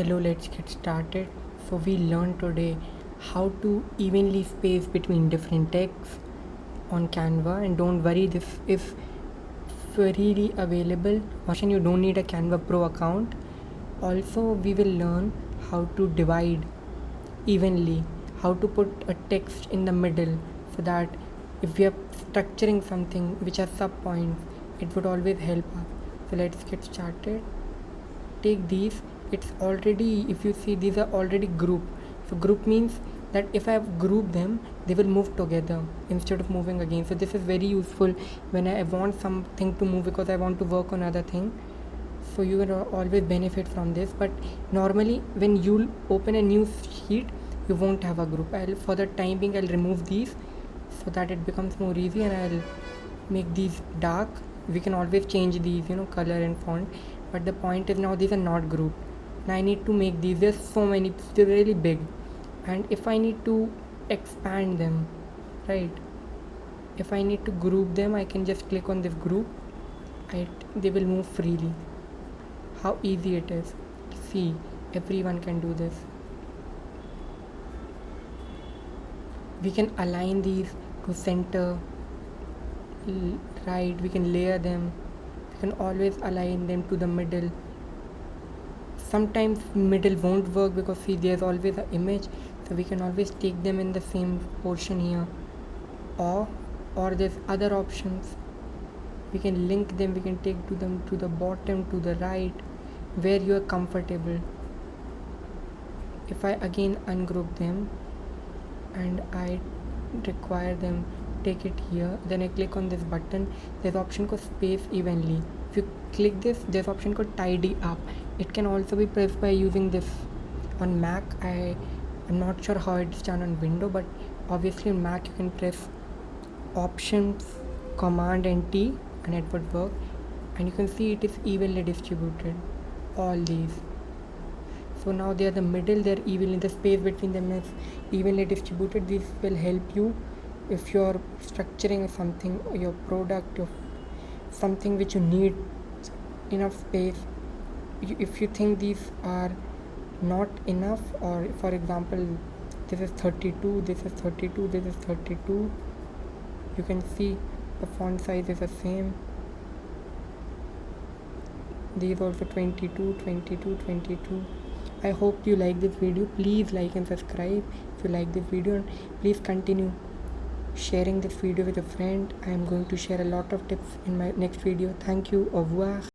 Hello, let's get started. So we learned today how to evenly space between different texts on Canva, and don't worry, this is freely available. You don't need a Canva Pro account. Also, we will learn how to divide evenly, how to put a text in the middle, so that if we are structuring something which has sub points, it would always help us. So let's get started. Take these, it's already, if you see, these are already grouped. So group means that if I have grouped them, they will move together instead of moving again. So this is very useful when I want something to move because I want to work on other thing. So you will always benefit from this. But normally when you open a new sheet, you won't have a group. For the time being, I'll remove these so that it becomes more easy, and I'll make these dark. We can always change these, color and font, but the point is now these are not grouped. Now I need to make these. There's so many, they're really big, and if I need to expand them, right, if I need to group them, I can just click on this group. They will move freely. How easy it is. See, everyone can do this. We can align these to center, right, we can layer them, we can always align them to the middle. Sometimes middle won't work because see, there's always an image, so we can always take them in the same portion here, or there's other options. We can link them, we can take them to the bottom, to the right, where you are comfortable. If I again ungroup them and I require them, take it here, then I click on this button. There's option called space evenly. If you click this, there's option called tidy up. It can also be pressed by using this on Mac. I'm not sure how it's done on Windows, but obviously on Mac you can press options, command and T, and it would work. And you can see it is evenly distributed, all these. So now they are the middle, they're evenly, the space between them is evenly distributed. This will help you if you're structuring something, your product, or something which you need enough space. If you think these are not enough, or for example this is 32, this is 32, this is 32, you can see the font size is the same. These also 22, 22, 22. I hope you like this video. Please like and subscribe if you like this video, and please continue sharing this video with a friend. I am going to share a lot of tips in my next video. Thank you. Au revoir.